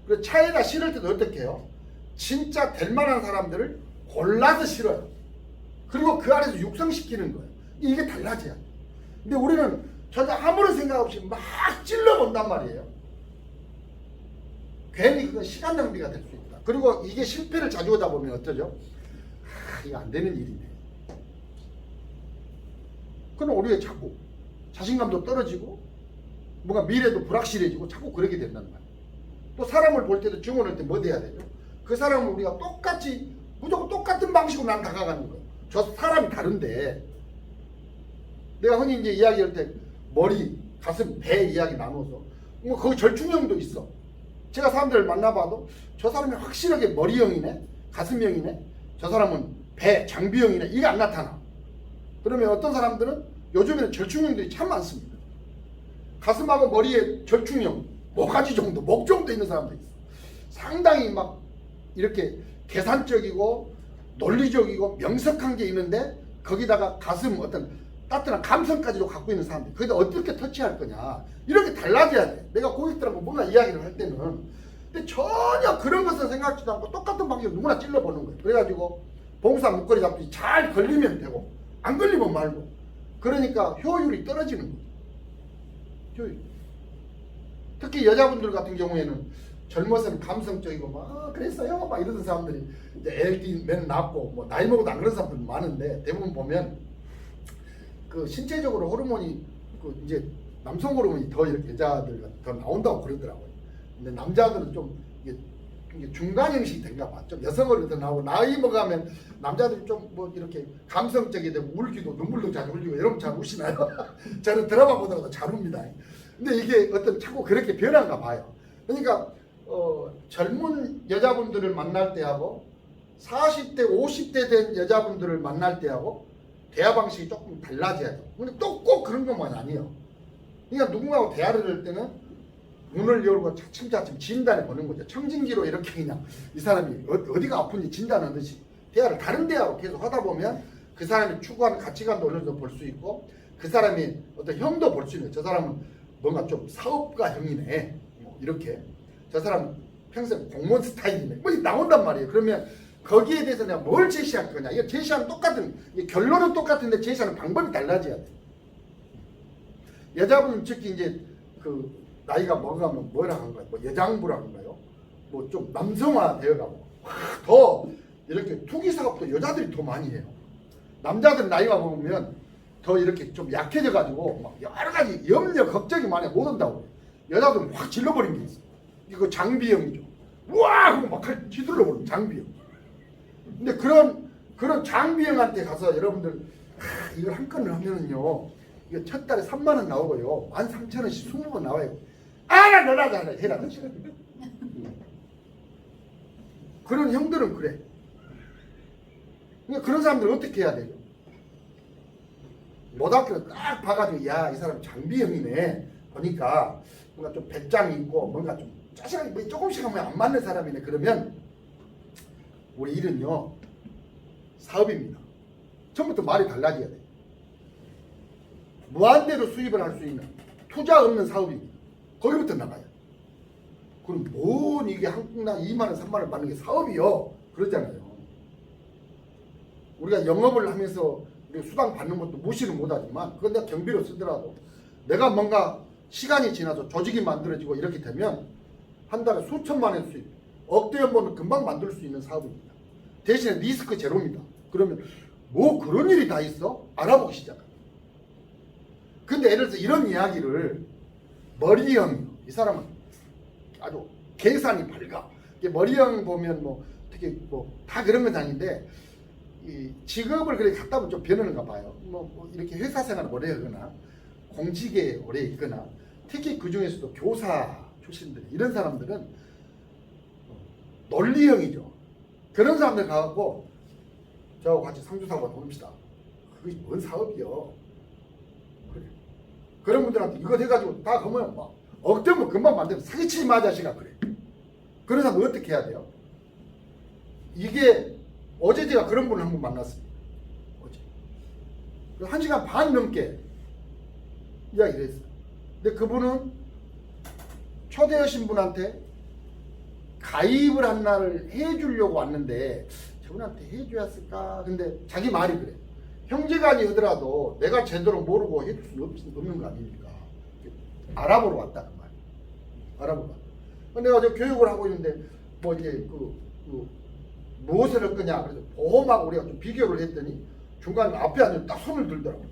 그리고 차에다 실을 때도 어떻게 해요? 진짜 될 만한 사람들을 골라서 실어요. 그리고 그 안에서 육성시키는 거예요. 이게 달라져야 돼. 근데 우리는 전혀 아무런 생각 없이 막 찔러본단 말이에요. 괜히 그건 시간 낭비가 될 수 있다. 그리고 이게 실패를 자주 하다 보면 어쩌죠? 이거 안 되는 일이네. 그럼 우리가 자꾸 자신감도 떨어지고 뭔가 미래도 불확실해지고 자꾸 그러게 된단 말이에요. 또 사람을 볼 때도 증언할 때 뭐 돼야 되죠? 그 사람을 우리가 똑같이 무조건 똑같은 방식으로 난 다가가는 거예요. 저 사람이 다른데 내가 흔히 이제 이야기할 때 머리, 가슴, 배 이야기 나눠서 뭐 거기 절충형도 있어. 제가 사람들을 만나봐도 저 사람이 확실하게 머리형이네, 가슴형이네, 저 사람은 배, 장비형이네, 이게 안 나타나. 그러면 어떤 사람들은 요즘에는 절충형들이 참 많습니다. 가슴하고 머리에 절충형, 모가지 정도, 목 정도 있는 사람도 있어. 상당히 막 이렇게 계산적이고 논리적이고 명석한 게 있는데 거기다가 가슴 어떤 따뜻한 감성까지도 갖고 있는 사람들, 거기다 어떻게 터치할 거냐, 이렇게 달라져야 돼. 내가 고객들하고 뭔가 이야기를 할 때는. 근데 전혀 그런 것을 생각지도 않고 똑같은 방식으로 누구나 찔러보는 거예요. 그래가지고 봉사 목걸이 잡듯이 잘 걸리면 되고 안 걸리면 말고. 그러니까 효율이 떨어지는 거죠. 효율. 특히 여자분들 같은 경우에는 젊어서는 감성적이고 막 그랬어요 막 이러던 사람들이 이제 LD 맨 낳고 뭐 나이 먹어도 안 그런 사람들 많은데, 대부분 보면 그 신체적으로 호르몬이 그 이제 남성 호르몬이 더 이렇게 여자들 더 나온다고 그러더라고요. 근데 남자들은 좀 이게 중간 형식이 된가 봐. 좀 여성으로 더 나오고, 나이 먹으면 남자들이 좀 뭐 이렇게 감성적이 되고 울기도 눈물도 잘 흘리고. 여러분 잘 우시나요? 저는 드라마 보다가도 잘 웁니다. 근데 이게 어떤 자꾸 그렇게 변한가 봐요. 그러니까 젊은 여자분들을 만날 때하고 40대 50대 된 여자분들을 만날 때하고 대화 방식이 조금 달라져야 돼요. 근데 또 꼭 그런 것만 아니에요. 그러니까 누군가하고 대화를 할 때는 문을 열고 차츰차츰 진단해 보는 거죠. 청진기로 이렇게 그냥 이 사람이 어디가 아픈지 진단하듯이 대화를 다른 대화로 계속 하다 보면 그 사람이 추구하는 가치관도 어느 정도 볼 수 있고, 그 사람이 어떤 형도 볼 수 있는, 저 사람은 뭔가 좀 사업가형이네, 뭐 이렇게, 저 사람 평생 공무원 스타일이네, 뭐 나온단 말이에요. 그러면 거기에 대해서 내가 뭘 제시할 거냐. 이거 제시하는 똑같은, 결론은 똑같은데 제시하는 방법이 달라져야 돼. 여자분은 특히 이제 그 나이가 먹어가면 뭐라 하는 거예요? 뭐 여장부라 하는가요? 뭐 좀 남성화 되어가고 더 이렇게 투기 사업도 여자들이 더 많이 해요. 남자들은 나이가 먹으면 더 이렇게 좀 약해져가지고 막 여러 가지 염려 걱정이 많이 못 온다고. 여자들은 확 질러버린 게 있어. 이거 장비형이죠. 우와 하고 막 휘둘러버리는 장비형. 근데 그런 장비형한테 가서 여러분들 이걸 한 건을 하면은요, 이거 첫 달에 3만 원 나오고요, 13,000원씩 20번 나와요. 나 너나 해라. 그런 형들은 그래. 그러니까 그런 사람들은 어떻게 해야 돼요? 모닥불을 딱 봐가지고, 야, 이 사람 장비형이네. 보니까 뭔가 좀 배짱이 있고 뭔가 좀 짜증이 뭐 조금씩 하면 안 맞는 사람이네. 그러면 우리 일은요, 사업입니다. 처음부터 말이 달라져야 돼요. 무한대로 수입을 할 수 있는 투자 없는 사업입니다. 거기부터 나가요. 그럼 뭔 이게 한국당 2만 원, 3만 원 받는 게 사업이요? 그러잖아요. 우리가 영업을 하면서 우리가 수당 받는 것도 무시를 못하지만, 그건 내가 경비로 쓰더라도 내가 뭔가 시간이 지나서 조직이 만들어지고 이렇게 되면 한 달에 수천만 원 수입, 억대 연봉을 금방 만들 수 있는 사업입니다. 대신에 리스크 제로입니다. 그러면 뭐 그런 일이 다 있어? 알아보기 시작합니다. 근데 예를 들어서 이런 이야기를 머리형, 이 사람은 아주 계산이 밝아. 머리형 보면 뭐 특히 뭐 다 그런 건 아닌데, 이 직업을 그렇게 갖다 보면 좀 변하는가 봐요. 뭐 이렇게 회사 생활을 오래 하거나 공직에 오래 있거나, 특히 그 중에서도 교사 출신들, 이런 사람들은 논리형이죠. 그런 사람들 가갖고 저하고 같이 상주사업을 봅시다. 그게 뭔 사업이요? 그래. 그런 분들한테 이거 해가지고 다 그러면 막 억대면 금방 만들면 사기치지 마 자식아, 그래. 그런 사람 어떻게 해야 돼요? 이게 어제 제가 그런 분을 한 분 만났습니다. 어제 1시간 반 넘게 이야기를 했어요. 근데 그분은 초대하신 분한테 가입을 한 날을 해주려고 왔는데 저분한테 해줘야 쓸까? 근데 자기 말이 그래. 형제간이 하더라도 내가 제대로 모르고 해줄 수는 없는 거 아닙니까? 알아보러 왔다 그 말. 알아보러 왔다. 내가 저 교육을 하고 있는데 뭐 이제 무엇을 할 거냐 그래서 보험하고 우리가 좀 비교를 했더니 중간에 앞에 앉아 딱 손을 들더라고.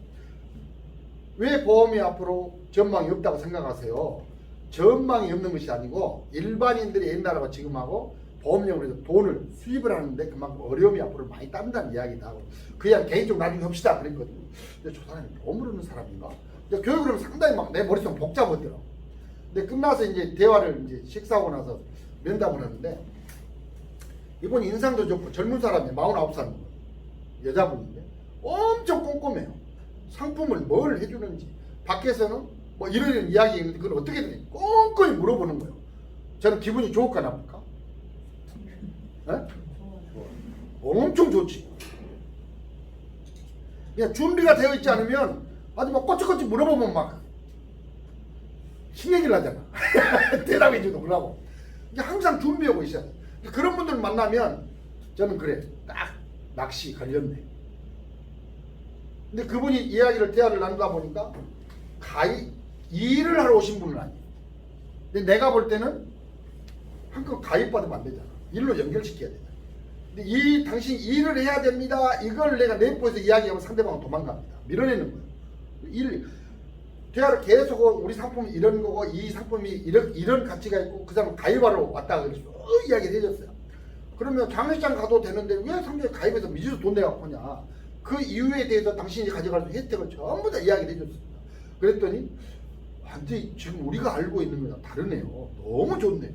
왜 보험이 앞으로 전망이 없다고 생각하세요? 전망이 없는 것이 아니고 일반인들이 옛날하고 지금하고 보험료로 해서 돈을 수입을 하는데 그만큼 어려움이 앞으로 많이 딴다는 이야기다 하고 그냥 개인적으로 나중에 합시다 그랬거든요. 근데 저 사람이 보험을 하는 사람인가? 교육을 하면 상당히 막 내 머릿속 복잡하더라고. 근데 끝나서 이제 대화를 이제 식사하고 나서 면담을 하는데 이분 인상도 좋고 젊은 사람이 49살 여자분인데 엄청 꼼꼼해요. 상품을 뭘 해주는지 밖에서는 뭐 이런 이야기 있는데 그걸 어떻게 되는지 꼼꼼히 물어보는 거예요. 저는 기분이 좋을까 나쁠까? 네? 엄청 좋지. 그냥 준비가 되어 있지 않으면 아주 막 꼬치꼬치 물어보면 막 신경질 나잖아. 대답해주도 그러고. 항상 준비하고 있어야 돼. 그런 분들 만나면 저는 그래. 딱 낚시 걸렸네. 근데 그분이 이야기를 대화를 나누다 보니까 일을 하러 오신 분은 아니에요. 근데 내가 볼 때는 한껏 가입받으면 안 되잖아. 일로 연결시켜야 되잖아. 근데 당신 일을 해야 됩니다. 이걸 내가 내포해서 이야기하면 상대방은 도망갑니다. 밀어내는 거예요. 대화를 계속 우리 상품이 이런 거고 이 상품이 이런 가치가 있고 그 사람 가입하러 왔다 그래서 이야기를 해줬어요. 그러면 장례식장 가도 되는데 왜 상대에 가입해서 미주에서 돈 내갖고 오냐. 그 이유에 대해서 당신이 가져갈 수 있는 혜택을 전부 다 이야기를 해줬습니다. 그랬더니 완전히 지금 우리가 알고 있는 거랑 다르네요. 너무 좋네요.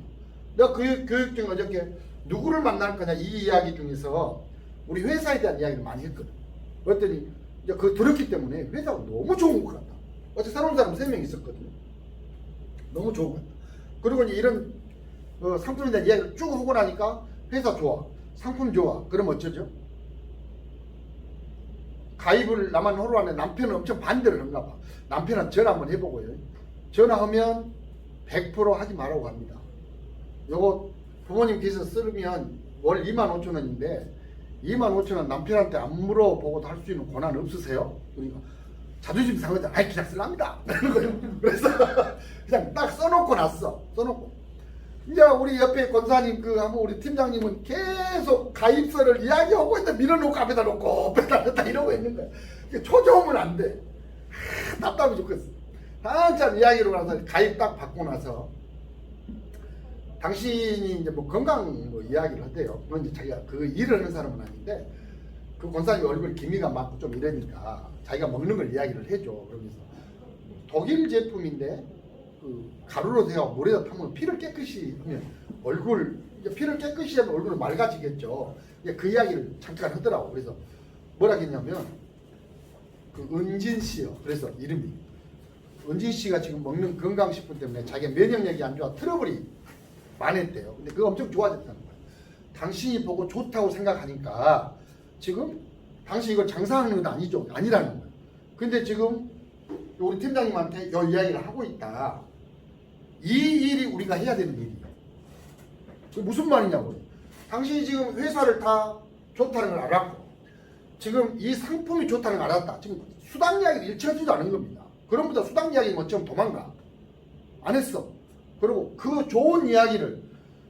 내가 그 교육 중에 어저께 누구를 만날 거냐 이 이야기 중에서 우리 회사에 대한 이야기를 많이 했거든. 그랬더니 이제 그거 들었기 때문에 회사가 너무 좋은 것 같다. 어제 새로운 사람 3명 있었거든요. 너무 좋은 것 같다. 그리고 이제 이런 상품에 대한 이야기를 쭉 하고 나니까 회사 좋아, 상품 좋아. 그럼 어쩌죠? 가입을 나만 하러 왔는데 남편은 엄청 반대를 한가 봐. 남편은 전화 한번 해보고요. 전화하면 100% 하지 말라고 합니다. 요거 부모님께서 쓰면 월 25,000원인데 25,000원 남편한테 안 물어보고도 할 수 있는 권한 없으세요? 그러니까 자존심 상하지 아이 그냥 쓰랍니다. 그래서 그냥 딱 써놓고 났어. 써놓고 이제 우리 옆에 권사님 우리 팀장님은 계속 가입서를 이야기하고 있는데 밀어놓고 앞에다 놓고 빼다 이러고 있는 거야. 초조하면 안 돼. 답답해 죽겠어. 한참 이야기로 나서 가입 딱 받고 나서 당신이 이제 뭐 건강 뭐 이야기를 하대요. 그건 이제 자기가 그 일을 하는 사람은 아닌데 그 권사님 얼굴 기미가 맞고 좀 이러니까 자기가 먹는 걸 이야기를 해줘. 그러면서 독일 제품인데 가루로 되어 물에다 타면 피를 깨끗이 하면 피를 깨끗이 하면 얼굴은 맑아지겠죠. 그 이야기를 잠깐 하더라고. 그래서 뭐라 했냐면 은진 씨요. 그래서 이름이 은진 씨가 지금 먹는 건강식품 때문에 자기가 면역력이 안 좋아 트러블이 많았대요. 근데 그거 엄청 좋아졌다는 거예요. 당신이 보고 좋다고 생각하니까 지금 당신 이걸 장사하는 건 아니라는 거예요. 근데 지금 우리 팀장님한테 이 이야기를 하고 있다. 이 일이 우리가 해야 되는 일이에요. 그게 무슨 말이냐고요. 당신이 지금 회사를 다 좋다는 걸 알았고 지금 이 상품이 좋다는 걸 알았다. 지금 수당 이야기를 일치하지도 않은 겁니다. 그럼보다 수당 이야기는 좀 도망가. 안 했어. 그리고 그 좋은 이야기를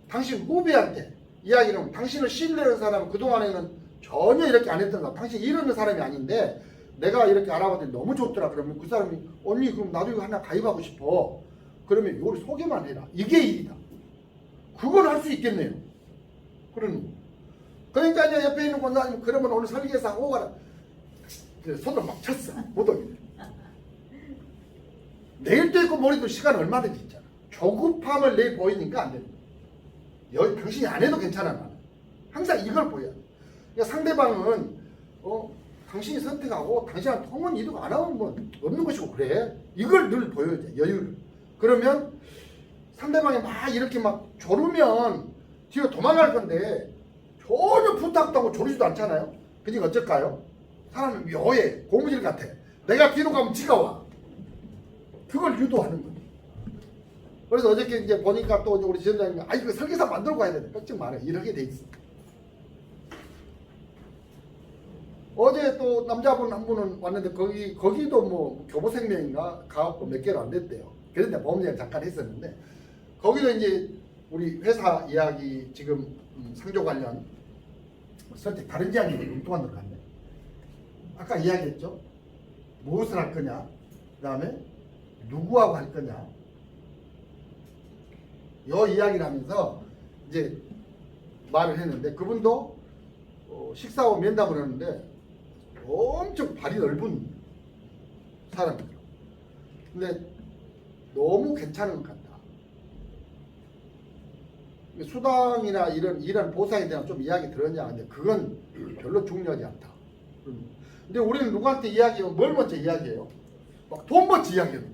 당신 후배한테 이야기를 하면 당신을 신뢰하는 사람은 그동안에는 전혀 이렇게 안 했던 사람, 당신이 이러는 사람이 아닌데 내가 이렇게 알아봤더니 너무 좋더라. 그러면 그 사람이 언니 그럼 나도 이거 하나 가입하고 싶어. 그러면 이걸 소개만 해라. 이게 일이다. 그걸 할 수 있겠네요. 그러는 거. 그러니까 이제 옆에 있는 권사님 그러면 오늘 설계사 오가라. 손을 막 쳤어. 못 오게. 내일도 있고 모레도 시간 얼마든지 있잖아. 조급함을 내보이니까 안 되는 거야. 당신이 안 해도 괜찮아. 나는. 항상 이걸 보여야 돼. 그러니까 상대방은 당신이 선택하고 당신한테 통원 이득 안 하면 뭐 없는 것이고 그래. 이걸 늘 보여야 돼. 여유를. 그러면 상대방이 막 이렇게 막 조르면 뒤로 도망갈 건데 전혀 부탁도 하고 조르지도 않잖아요. 그러니까 어쩔까요? 사람은 묘해. 고무줄 같아. 내가 뒤로 가면 지가 와. 그걸 유도하는 거지. 그래서 어저께 이제 보니까 또 우리 지점장님이 아 이거 설계사 만들고 가야 되는데 걱정 마라 이렇게 돼 있어. 어제 또 남자분 한 분은 왔는데 거기도 뭐 교보생명인가 가갖고 몇 개로 안 됐대요. 그런데 보험장 잠깐 했었는데 거기도 이제 우리 회사 이야기 지금 상조 관련 선택 다른 이야기를 융통한 데로 갔네. 아까 이야기했죠. 무엇을 할 거냐, 그 다음에 누구하고 할 거냐. 요 이야기를 하면서 이제 말을 했는데 그분도 식사하고 면담을 하는데 엄청 발이 넓은 사람이에요. 근데 너무 괜찮은 것 같다. 수당이나 이런 보상에 대한 좀 이야기 들었냐? 근데 그건 별로 중요하지 않다. 근데 우리는 누구한테 이야기하면 뭘 먼저 이야기해요? 막 돈 먼저 이야기하는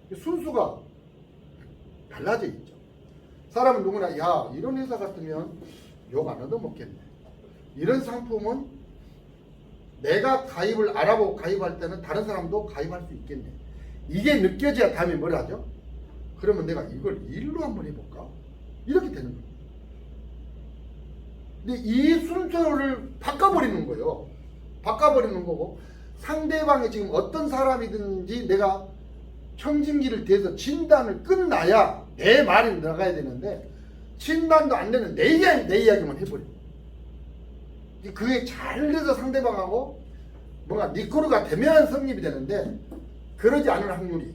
거예요. 순수가 달라져 있죠. 사람은 누구나 야 이런 회사 같으면 욕 안 얻어먹겠네. 이런 상품은 내가 가입을 알아보고 가입할 때는 다른 사람도 가입할 수 있겠네. 이게 느껴져야 다음에 뭘 하죠? 그러면 내가 이걸 일로 한번 해볼까? 이렇게 되는 거예요. 근데 이 순서를 바꿔버리는 거예요. 바꿔버리는 거고 상대방이 지금 어떤 사람이든지 내가 청진기를 대서 진단을 끝나야 내 말이 나가야 되는데 진단도 안 되는 내 이야기만 해버려. 그게 잘 돼서 상대방하고 뭔가 니코르가 되면 성립이 되는데 그러지 않을 확률이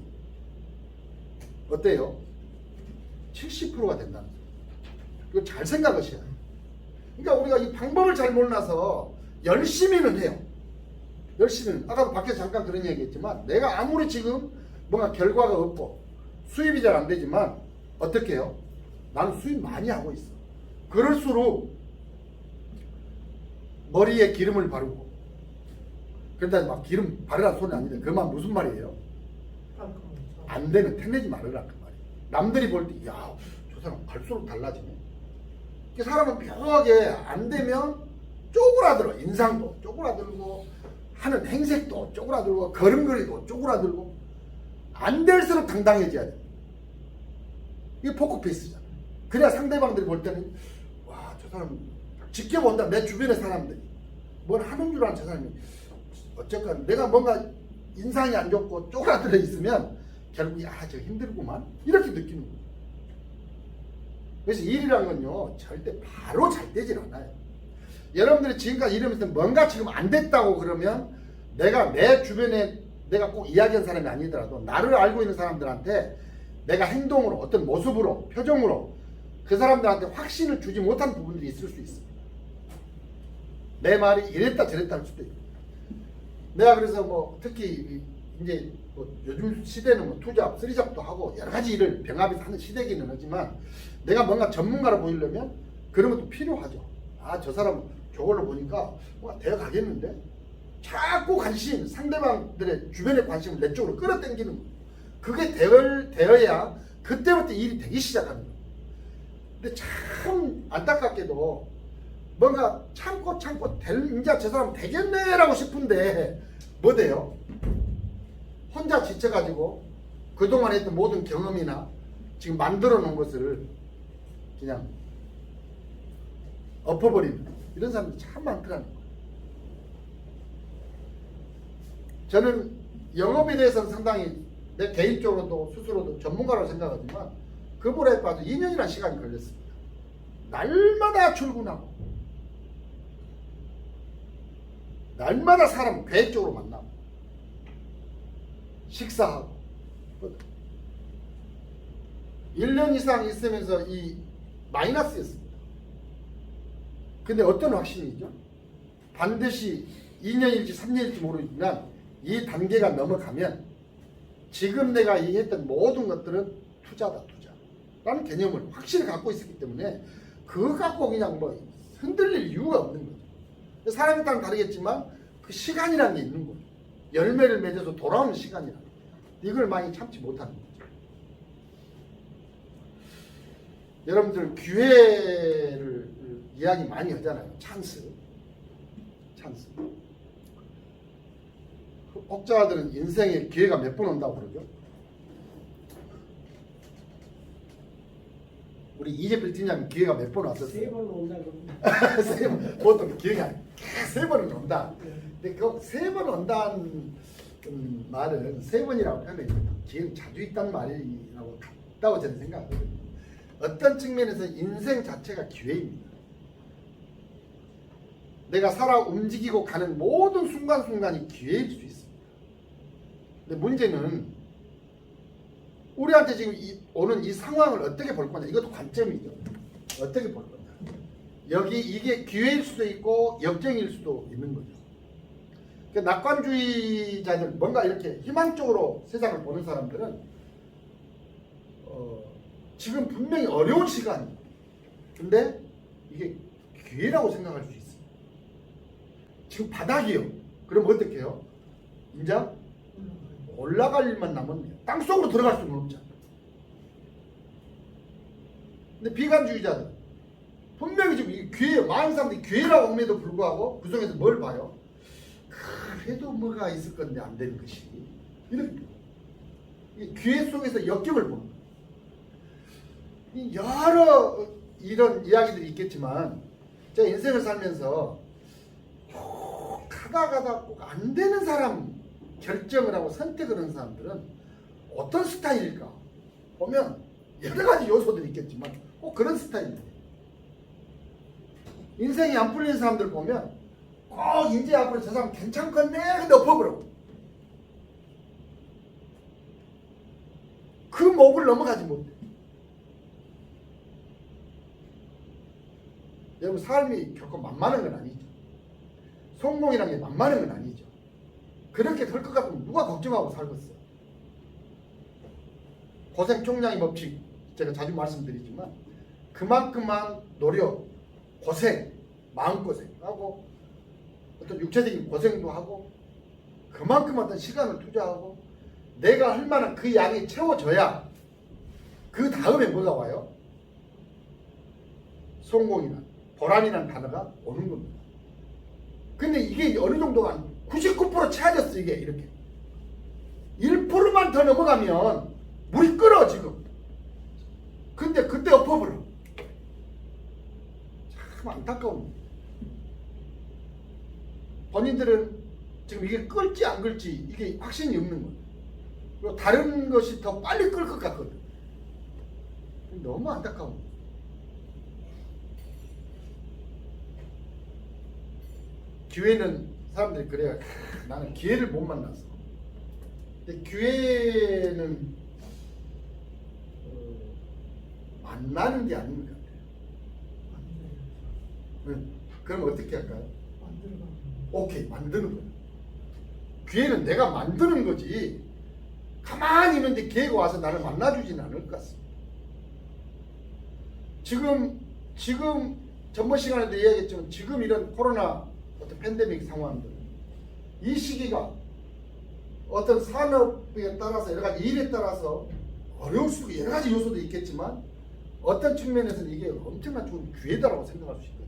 어때요? 70%가 된다는 거예요. 이거 잘 생각하셔야 돼요. 그러니까 우리가 이 방법을 잘 몰라서 열심히는 해요. 열심히는. 아까도 밖에서 잠깐 그런 얘기 했지만 내가 아무리 지금 뭔가 결과가 없고 수입이 잘 안 되지만 어떻게 해요? 나는 수입 많이 하고 있어. 그럴수록 머리에 기름을 바르고 그런다 막 기름 바르라는 소리 아닌데 그 말 무슨 말이에요? 안 되면 택내지 말으라 그 말이에요. 남들이 볼 때 야 저 사람 갈수록 달라지네. 사람은 묘하게 안 되면 쪼그라들어. 인상도 쪼그라들고 하는 행색도 쪼그라들고 걸음걸이도 쪼그라들고 안 될수록 당당해져야 돼. 이게 포커페이스잖아. 그래야 상대방들이 볼 때는 와 저 사람 지켜본다. 내 주변의 사람들이 뭘 하는 줄 아는 저 사람이 어쨌건 내가 뭔가 인상이 안 좋고 쪼그라들어 있으면 결국 저 힘들구만 이렇게 느끼는 거예요. 그래서 일이란 건요 절대 바로 잘 되질 않아요. 여러분들이 지금까지 이러면서 뭔가 지금 안 됐다고 그러면 내가 내 주변에 내가 꼭 이야기한 사람이 아니더라도 나를 알고 있는 사람들한테 내가 행동으로 어떤 모습으로 표정으로 그 사람들한테 확신을 주지 못한 부분들이 있을 수 있습니다. 내 말이 이랬다 저랬다 할 수도 있고 내가 그래서 뭐 특히 이제 뭐 요즘 시대는 뭐 투잡, 쓰리잡도 하고 여러 가지 일을 병합해서 하는 시대기는 하지만 내가 뭔가 전문가로 보이려면 그런 것도 필요하죠. 저 사람 저걸로 보니까 뭔가 되어 가겠는데 자꾸 관심, 상대방들의 주변의 관심을 내 쪽으로 끌어당기는 거예요. 그게 되어야 그때부터 일이 되기 시작하는 거예요. 근데 참 안타깝게도 뭔가 참고 이제 저 사람 되겠네라고 싶은데 뭐 돼요? 혼자 지쳐가지고 그동안 했던 모든 경험이나 지금 만들어 놓은 것을 그냥 엎어버리는 이런 사람들이 참 많더라는 거예요. 저는 영업에 대해서는 상당히 내 개인적으로도 스스로도 전문가라고 생각하지만 그 불에 빠져 2년이라는 시간이 걸렸습니다. 날마다 출근하고 날마다 사람 계획적으로 만나고 식사하고 1년 이상 있으면서 이 마이너스였습니다. 근데 어떤 확신이죠? 반드시 2년일지 3년일지 모르지만 이 단계가 넘어가면 지금 내가 얘기했던 모든 것들은 투자다 투자 라는 개념을 확실히 갖고 있었기 때문에 그거 갖고 그냥 뭐 흔들릴 이유가 없는 거죠. 사람에 따라 다르겠지만 그 시간이라는 게 있는 거죠. 열매를 맺어서 돌아오는 시간이라는 거예요. 이걸 많이 참지 못하는 거죠. 여러분들 기회를 이야기 많이 하잖아요. 찬스. 혹자들은 인생에 기회가 몇 번 온다고 그러죠. 우리 이재필 팀장님 기회가 몇 번 왔었어요? 3번 온다 그러면. 세 번, 보통 기회가 아니에요. 3번은 온다. 근데 그 3번 온다는 말은 3번이라고 하면 기회는 자주 있다는 말이라고 같다고 저는 생각하거든요. 어떤 측면에서 인생 자체가 기회입니다. 내가 살아 움직이고 가는 모든 순간순간이 기회일 수 있습니다. 근데 문제는 우리한테 지금 오는 이 상황을 어떻게 볼 거냐. 이것도 관점이죠. 어떻게 볼 거냐. 여기 이게 기회일 수도 있고 역경일 수도 있는 거죠. 그러니까 낙관주의자들, 뭔가 이렇게 희망적으로 세상을 보는 사람들은 지금 분명히 어려운 시간이에요. 근데 이게 기회라고 생각할 수 있어요. 지금 바닥이요. 그럼 어떻게 해요? 이제 올라갈 일만 남았네요. 땅속으로 들어갈 수는 없잖아요. 근데 비관주의자들 분명히 지금 이게 기회예요. 많은 사람들이 기회라고 함에도 불구하고 그 속에서 뭘 봐요? 그래도 뭐가 있을 건데 안 되는 것이 이런 기회 속에서 역경을 보는 거예요. 여러 이런 이야기들이 있겠지만 제가 인생을 살면서 가다 꼭 안 되는 사람 결정을 하고 선택을 하는 사람들은 어떤 스타일일까 보면 여러 가지 요소들이 있겠지만 꼭 그런 스타일이에요. 인생이 안 풀리는 사람들 보면 꼭 이제 앞으로 저 사람 괜찮겠네 근데 엎어버려. 그 목을 넘어가지 못해. 여러분 삶이 결코 만만한 건 아니죠. 성공이라는 게 만만한 건 아니죠. 그렇게 될 것 같으면 누가 걱정하고 살겠어요. 고생 총량의 법칙 제가 자주 말씀드리지만 그만큼만 노력, 고생, 마음고생하고 어떤 육체적인 고생도 하고 그만큼 어떤 시간을 투자하고 내가 할 만한 그 양이 채워져야 그 다음에 뭐가 와요? 성공이나 보람이라는 단어가 오는 겁니다. 근데 이게 어느 정도가 99% 채워졌어. 이게 이렇게 1%만 더 넘어가면 물이 끓어 지금. 근데 그때 엎어버려. 참 안타까운. 본인들은 지금 이게 끓지 안 끓지 이게 확신이 없는 거예요. 그리고 다른 것이 더 빨리 끓을 것 같거든. 너무 안타까운. 기회는 사람들이 그래요. 나는 기회를 못 만났어. 근데 기회는 만나는 게 아닌 것 같아요. 그럼 어떻게 할까요? 오케이, 만드는 거예요. 기회는 내가 만드는 거지. 가만히 있는데 기회가 와서 나를 만나주지는 않을 것 같습니다. 지금 전번 시간에도 이야기했지만 지금 이런 코로나 어떤 팬데믹 상황들, 이 시기가 어떤 산업에 따라서 여러 가지 일에 따라서 어려울 수도 있고 여러 가지 요소도 있겠지만 어떤 측면에서는 이게 엄청난 좋은 기회다라고 생각할 수 있거든요.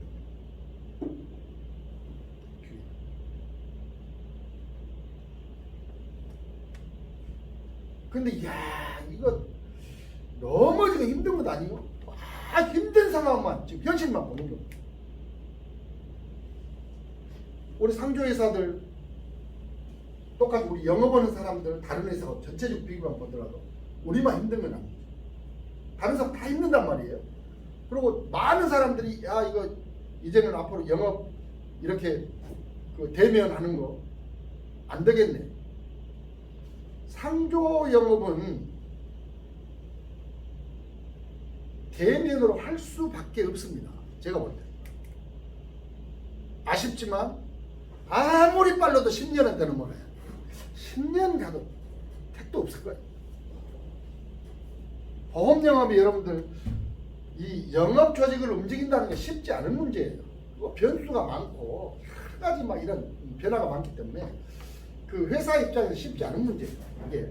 기회. 근데 야 이거 너무 지금 힘든 것 아니에요? 힘든 상황만 지금 현실만 보는 겁니다. 우리 상조회사들 똑같이 우리 영업하는 사람들 다른 회사가 전체적 비교만 보더라도 우리만 힘든 건 아니죠. 다른 사람 다 힘든단 말이에요. 그리고 많은 사람들이 야 이거 이제는 앞으로 영업 이렇게 그 대면하는 거 안 되겠네. 상조 영업은 대면으로 할 수밖에 없습니다. 제가 볼 때. 아쉽지만 아무리 빨라도 10년은 되는 거예요. 10년 가도 택도 없을 거예요. 보험 영업이 여러분들 이 영업 조직을 움직인다는 게 쉽지 않은 문제예요. 변수가 많고 여러 가지 막 이런 변화가 많기 때문에 그 회사 입장에서 쉽지 않은 문제예요. 이게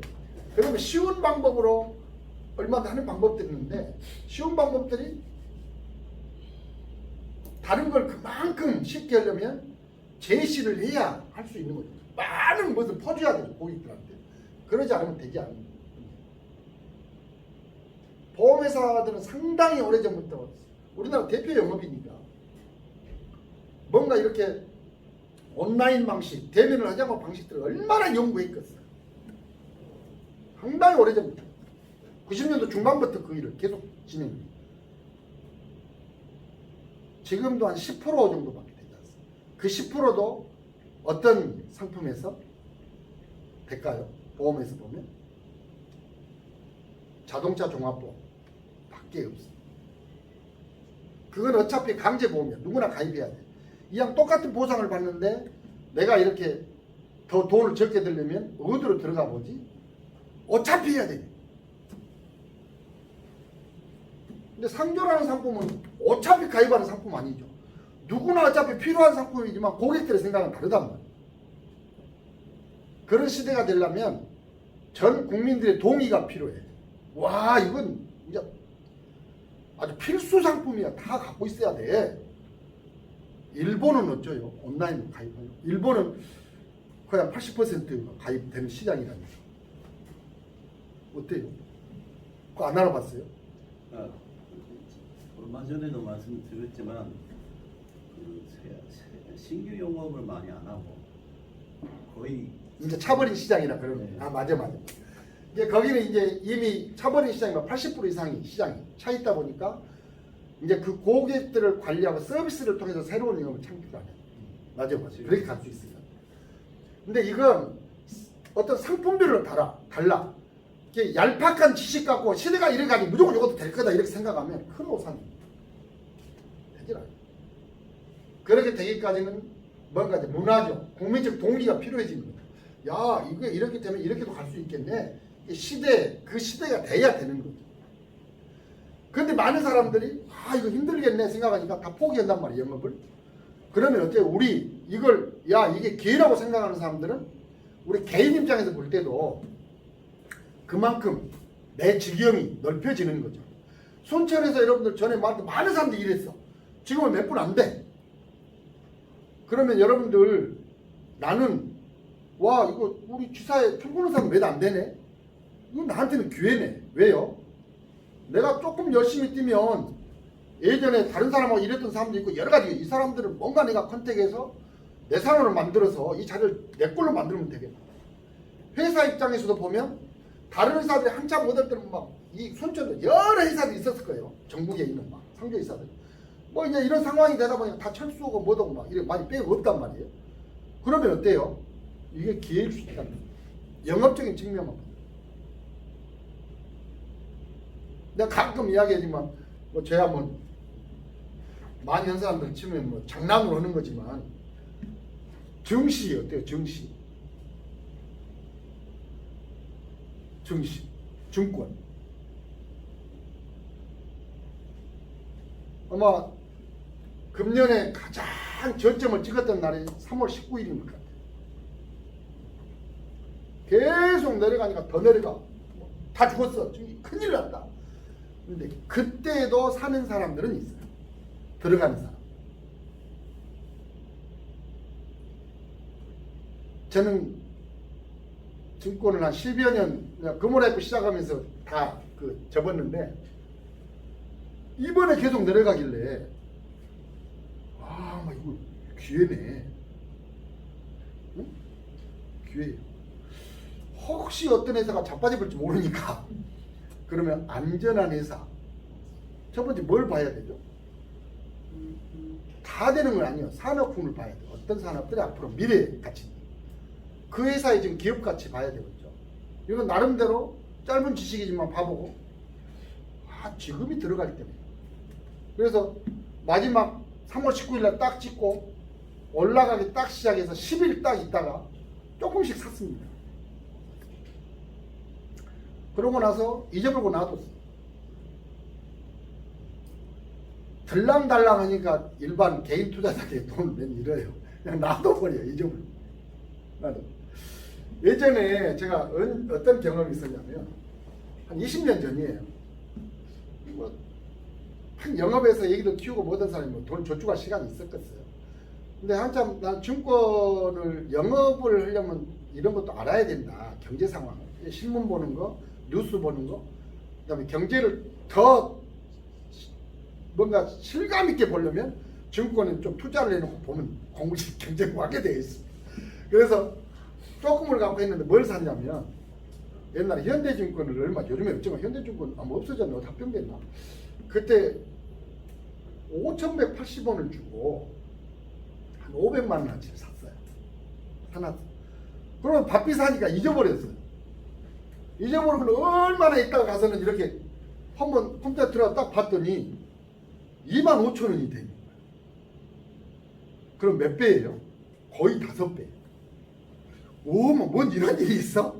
그러면 쉬운 방법으로 얼마나 하는 방법들이 있는데 쉬운 방법들이 다른 걸 그만큼 쉽게 하려면 제시를 해야 할 수 있는 거죠. 많은 것을 퍼줘야 돼요. 고객들한테. 그러지 않으면 되지 않는 거예요. 보험회사들은 상당히 오래전부터 우리나라 대표 영업이니까 뭔가 이렇게 온라인 방식, 대면을 하자고 방식들을 얼마나 연구했겠어요. 상당히 오래전부터 90년도 중반부터 그 일을 계속 진행합니다. 지금도 한 10% 정도밖에 되지 않습니다. 그 10%도 어떤 상품에서 될까요? 보험에서 보면 자동차 종합보험 밖에 없습니다. 그건 어차피 강제보험이야. 누구나 가입해야 돼. 이왕 똑같은 보상을 받는데 내가 이렇게 더 돈을 적게 들려면 어디로 들어가 보지? 어차피 해야 돼. 근데 상조라는 상품은 어차피 가입하는 상품 아니죠. 누구나 어차피 필요한 상품이지만 고객들의 생각은 다르단 말이에요. 그런 시대가 되려면 전 국민들의 동의가 필요해. 와, 이건 이제 아주 필수 상품이야. 다 갖고 있어야 돼. 일본은 어쩌요? 온라인으로 가입하요. 일본은 거의 한 80%가 가입되는 시장이라니까. 어때요? 그거 안 알아봤어요? 얼마 전에도 말씀드렸지만 신규 영업을 많이 안 하고 거의 이제 차버린 시장이라 그러면 네. 아 맞아. 이제 거기는 이제 이미 차버린 시장이면 80% 이상이 시장이 차 있다 보니까 이제 그 고객들을 관리하고 서비스를 통해서 새로운 영업을 창출하는. 맞아. 그렇게 갈 수 있어요. 근데 이건 어떤 상품별로 달라. 이게 얄팍한 지식 갖고 시대가 이래 가니 무조건 이것도 될 거다 이렇게 생각하면 큰 오산이 되질 않아요. 그렇게 되기까지는 뭔가 이제 문화적, 국민적 동기가 필요해지는 거예요. 야, 이게 이렇게 되면 이렇게도 갈 수 있겠네. 그 시대가 돼야 되는 거죠. 그런데 많은 사람들이 이거 힘들겠네 생각하니까 다 포기한단 말이에요, 영업을. 그러면 어때요? 우리 이게 기회라고 생각하는 사람들은 우리 개인 입장에서 볼 때도 그만큼 내 지경이 넓혀지는 거죠. 순천에서 여러분들 전에 많은 사람들이 일했어. 지금은 몇 분 안 돼. 그러면 여러분들 나는 이거 우리 지사에 출근하는 사람 몇 안 되네. 이거 나한테는 기회네. 왜요? 내가 조금 열심히 뛰면 예전에 다른 사람하고 일했던 사람도 있고 여러 가지 이 사람들은 뭔가 내가 컨택해서 내 사람을 만들어서 이 자리를 내 걸로 만들면 되겠다. 회사 입장에서도 보면 다른 회사들이 한참 못할 때는 이 순천도 여러 회사들이 있었을 거예요. 전국에 있는 상조 회사들. 이제 이런 상황이 되다 보니까 다 철수하고 뭐하고 이렇게 많이 빼고 없단 말이에요. 그러면 어때요? 이게 기회일 수 있다는 거예요. 영업적인 측면만. 내가 가끔 이야기하지만 저야 많이 한 사람들 치면 장난으로 하는 거지만 정시 어때요? 정시 증권 아마 금년에 가장 저점을 찍었던 날이 3월 19일인 것 같아요. 계속 내려가니까 더 내려가. 다 죽었어. 큰일 났다. 근데 그때도 사는 사람들은 있어요. 들어가는 사람. 저는 증권을 한 10여 년 금호라이프 시작하면서 다 접었는데 이번에 계속 내려가길래 이거 기회네. 응? 기회예요. 혹시 어떤 회사가 자빠져볼지 모르니까 그러면 안전한 회사 첫 번째 뭘 봐야 되죠? 다 되는 건 아니에요. 산업군을 봐야 돼요. 어떤 산업들이 앞으로 미래 가치 그 회사의 지금 기업 가치 봐야 되겠죠. 이건 나름대로 짧은 지식이지만 봐보고 지금이 들어갈 때문에 그래서 마지막 3월 19일날 딱 찍고 올라가기 딱 시작해서 10일 딱 있다가 조금씩 샀습니다. 그러고 나서 잊어버리고 놔뒀어요. 들랑달랑 하니까 일반 개인 투자자들이 돈을 낸 잃어요. 그냥 놔둬버려요. 잊어버리고. 예전에 제가 어떤 경험이 있었냐면 한 20년 전이에요. 한 영업에서 얘기도 키우고 모든 사람이 돈 저축할 시간이 있었겠어요. 근데 한참 난 증권을 영업을 하려면 이런 것도 알아야 된다. 경제 상황, 신문 보는 거, 뉴스 보는 거, 그다음에 경제를 더 뭔가 실감 있게 보려면 증권은 좀 투자를 해놓고 보면 공시 경쟁 하게 되어 있습니다. 그래서 조금을 갖고 있는데 뭘 샀냐면 옛날에 현대증권을 요즘에 없지만 현대증권 아마 없어졌나 합병됐나 그때 5,180원을 주고 한 500만 원어치를 샀어요. 하나. 그러면 바삐 사니까 잊어버렸어요. 잊어버리고 얼마나 있다가 가서는 이렇게 한번 컴퓨터 들어가 딱 봤더니 25,000원이 되는 거예요. 그럼 몇 배예요? 거의 5배. 뭐, 뭔 이런 일이 있어?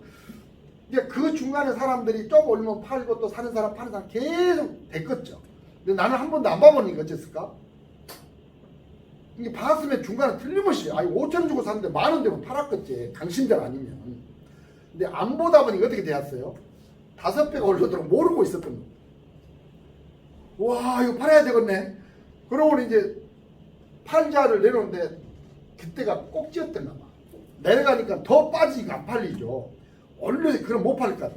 이제 그 중간에 사람들이 좀 올리면 팔고 또 사는 사람 파는 사람 계속 됐겠죠. 근데 나는 한 번도 안 봐보니까 어쨌을까? 이게 봤으면 중간에 틀림없이 5,000원 주고 샀는데 10,000원 되면 팔았겠지. 강심장 아니면. 근데 안 보다 보니까 어떻게 되었어요? 5배가 올라도록 모르고 있었던 거예요. 와, 이거 팔아야 되겠네. 그러고 이제 팔자를 내놓는데 그때가 꼭지였던가 봐. 내려가니까 더 빠지니까 안 팔리죠. 얼른 그럼 못 팔릴 것 같아.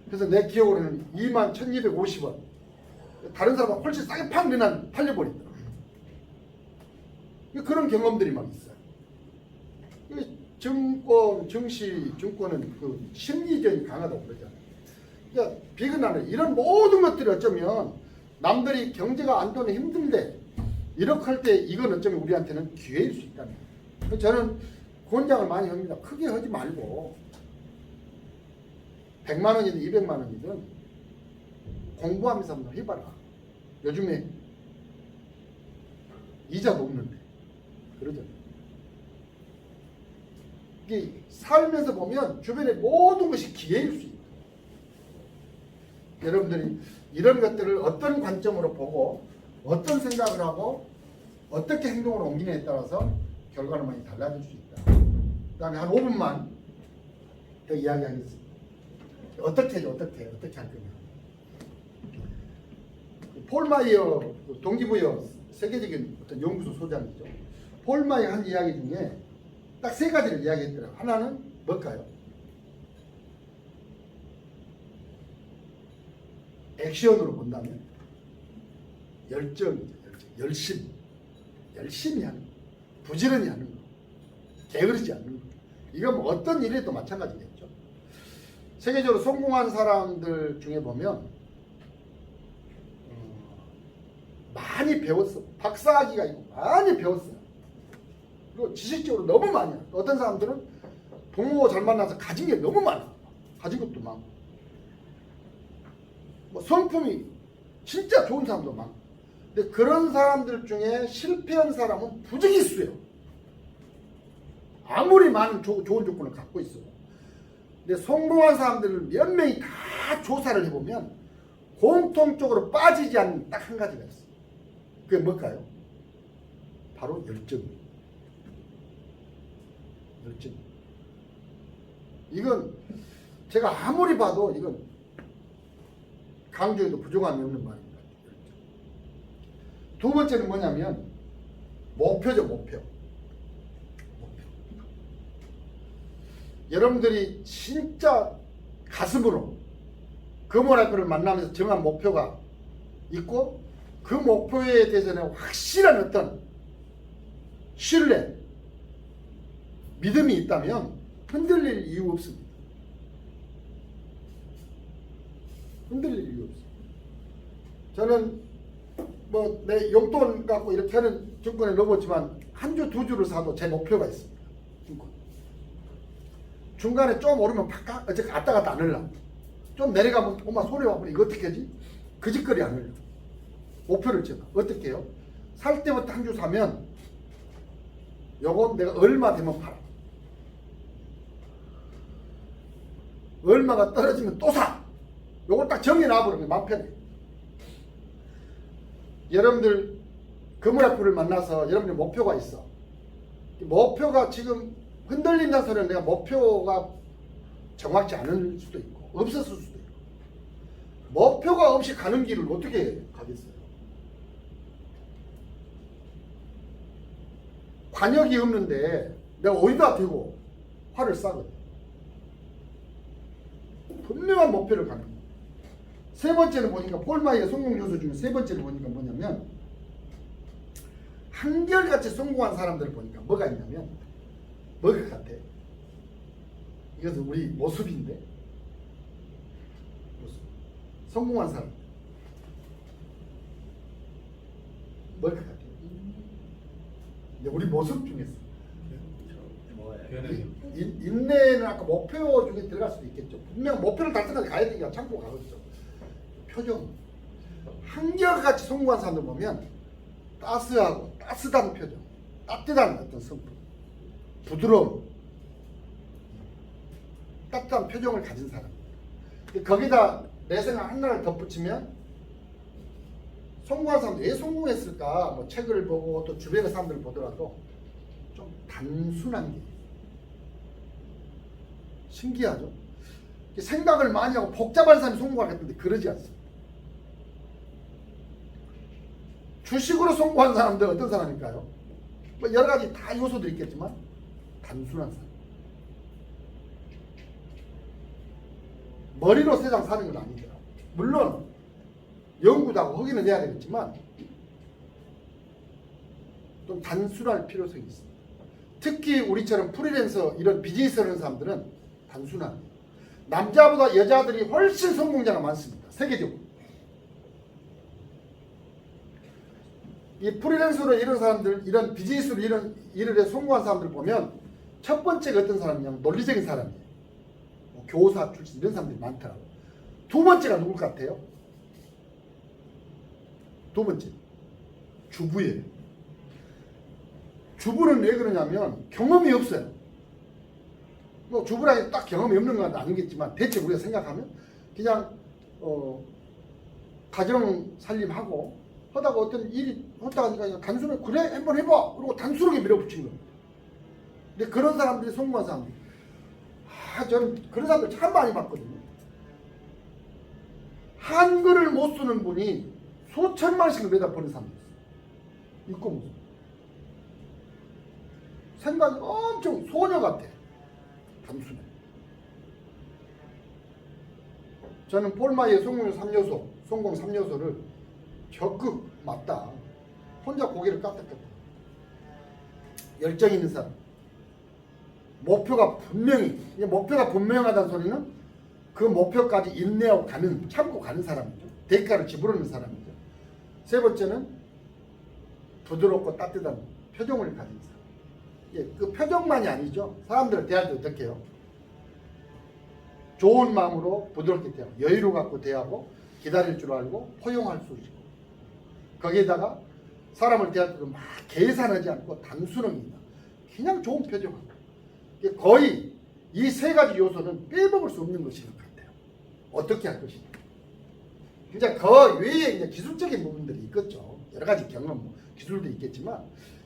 그래서 내 기억으로는 21,250원. 다른 사람은 훨씬 싸게 파는데 난 팔려버리더라. 그런 경험들이 막 있어요. 증권은 그 심리전이 강하다고 그러잖아요. 그러니까 비근하는 이런 모든 것들이 어쩌면 남들이 경제가 안 되면 힘든데 이렇게 할 때 이건 어쩌면 우리한테는 기회일 수 있다는 거예요. 저는 권장을 많이 합니다. 크게 하지 말고 100만 원이든 200만 원이든 공부하면서 한번 해봐라. 요즘에 이자도 없는데 그러죠. 이게 살면서 보면 주변의 모든 것이 기회일 수 있다. 여러분들이 이런 것들을 어떤 관점으로 보고 어떤 생각을 하고 어떻게 행동을 옮기냐에 따라서 결과는 많이 달라질 수 있다. 그 다음에 한 5분만 더 이야기하겠습니다. 어떻게 할 거냐. 폴 마이어 동기부여 세계적인 어떤 연구소 소장이죠. 폴 마이어 한 이야기 중에 딱 3가지를 이야기했더라고요. 하나는 뭘까요? 액션으로 본다면 열정이죠. 열심히 하는 거, 부지런히 하는 거, 게으르지 않는 거. 이건 뭐 어떤 일에도 마찬가지겠죠. 세계적으로 성공한 사람들 중에 보면 많이 배웠어. 박사학위가 있고 많이 배웠어요. 그리고 지식적으로 너무 많이 해요. 어떤 사람들은 부모 잘 만나서 가진 게 너무 많아. 가진 것도 많고 뭐 성품이 진짜 좋은 사람도 많고. 근데 그런 사람들 중에 실패한 사람은 부지기수예요. 아무리 많은 좋은 조건을 갖고 있어. 근데 성공한 사람들을 몇 명이 다 조사를 해보면 공통적으로 빠지지 않는 딱 한 가지가 있어요. 그게 뭘까요? 바로 열정입니다. 열정. 이건 제가 아무리 봐도 이건 강조해도 부족함이 없는 말입니다. 두 번째는 뭐냐면 목표죠. 목표. 여러분들이 진짜 가슴으로 그 모라크를 만나면서 정한 목표가 있고 그 목표에 대해서는 확실한 어떤 신뢰, 믿음이 있다면 흔들릴 이유 없습니다. 흔들릴 이유 없습니다. 저는 뭐 내 용돈 갖고 이렇게 하는 증권에 넣어봤지만 한 주, 2주를 사도 제 목표가 있습니다. 증권. 중간에 좀 오르면 팍 어차피 갔다 갔다 안 흘러. 좀 내려가면 엄마 손해 와버려. 이거 어떻게 하지? 그 짓거리 안 흘려. 목표를 제가 어떻게 해요? 살 때부터 한 주 사면 요건 내가 얼마 되면 팔아. 얼마가 떨어지면 또 사. 요걸 딱 정해놔버리면 마음 편해. 여러분들 금은학부를 만나서 여러분들 목표가 있어. 목표가 지금 흔들린다는 소리는 내가 목표가 정확치 않을 수도 있고 없었을 수도 있고 목표가 없이 가는 길을 어떻게 가겠어요? 관역이 없는데 내가 어디다 대고 활을 쏴거든. 분명한 목표를 가는 거야. 세 번째는 보니까 폴마이의 성공 요소 중에 세 번째는 보니까 뭐냐면 한결같이 성공한 사람들을 보니까 뭐가 있냐면 뭐가 같아? 이것은 우리 모습인데 모습. 성공한 사람 뭐가 같아? 이제 우리 모습 중에서 인내는 아까 목표 중에 들어갈 수도 있겠죠. 분명 목표를 달성하게 가야 되니까 참고 가겠죠. 표정 한결같이 성공한 사람들 보면 따스하고 따스한 표정, 따뜻한 어떤 성품, 부드러움, 따뜻한 표정을 가진 사람. 거기다 내 생각 하나를 덧붙이면 성공한 사람들 왜 성공했을까? 뭐 책을 보고 또 주변의 사람들을 보더라도 좀 단순한 게 신기하죠. 생각을 많이 하고 복잡한 사람이 성공하겠는데 그러지 않습니다. 주식으로 성공한 사람들 어떤 사람일까요? 뭐 여러 가지 다 요소들이 있겠지만 단순한 사람. 머리로 세상 사는 건 아니죠. 물론 연구도 하고 허기는 해야 되겠지만 좀 단순할 필요성이 있습니다. 특히 우리처럼 프리랜서 이런 비즈니스 하는 사람들은 단순한 남자보다 여자들이 훨씬 성공자가 많습니다. 세계적으로. 이 프리랜서로 이런 사람들, 이런 비즈니스로 이런 일을 해 성공한 사람들 보면 첫 번째가 어떤 사람이냐면 논리적인 사람이에요. 뭐 교사 출신 이런 사람들이 많더라고요. 두 번째가 누굴 것 같아요? 두 번째 주부예요. 주부는 왜 그러냐면 경험이 없어요. 뭐 주부라니 딱 경험이 없는 건 아니겠지만 대체 우리가 생각하면 그냥 가정 살림하고 하다가 어떤 일이 하다가 그냥 단순하게 그래 한번 해봐 그리고 단순하게 밀어붙인 겁니다. 근데 그런 사람들이 성공한 사람들 저는 그런 사람들 참 많이 봤거든요. 한글을 못 쓰는 분이 수천만씩을 매달 버는 사람이 있어요. 읽고 못 써. 생각이 엄청 소녀 같아. 단순해. 저는 폴마이의 성공 3요소, 성공 3요소를 적극 맞다. 혼자 고개를 까딱까딱. 열정 있는 사람. 목표가 분명하다는 소리는 그 목표까지 인내하고 가는, 참고 가는 사람이죠. 대가를 지불하는 사람이죠. 세 번째는 부드럽고 따뜻한 표정을 가진 사람. 예, 그 표정만이 아니죠. 사람들을 대할 때 어떻게 해요? 좋은 마음으로 부드럽게 대하고 여유를 갖고 대하고 기다릴 줄 알고 포용할 수 있고 거기에다가 사람을 대할 때도 막 계산하지 않고 단순합니다. 그냥 좋은 표정하고 거의 이 세 가지 요소는 빼먹을 수 없는 것인 것 같아요. 어떻게 할 것이냐. 이제 그 외에 이제 기술적인 부분들이 있겠죠. 여러 가지 경험, 기술도 있겠지만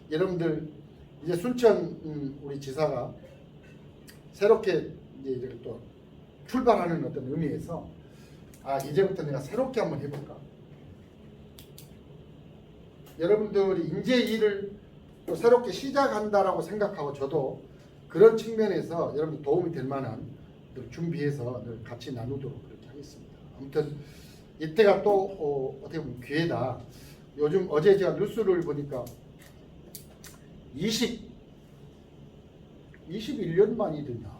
여러분들 이제 순천 우리 지사가 새롭게 이제 또 출발하는 어떤 의미에서 이제부터 내가 새롭게 한번 해볼까. 여러분들이 이제 일을 또 새롭게 시작한다라고 생각하고 저도 그런 측면에서 여러분 도움이 될 만한 준비해서 늘 같이 나누도록 그렇게 하겠습니다. 아무튼 이때가 또 어떻게 보면 기회다. 요즘 어제 제가 뉴스를 보니까 21년 만이더냐.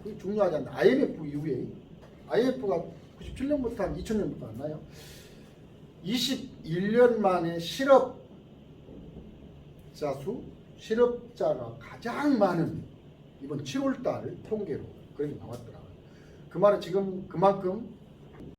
그게 중요하지 않나. IMF 이후에 IMF가 97년부터 한 2000년부터 왔나요? 21년 만에 실업자 수, 실업자가 가장 많은 이번 7월달 통계로 그렇게 나왔더라고요. 그 말은 지금 그만큼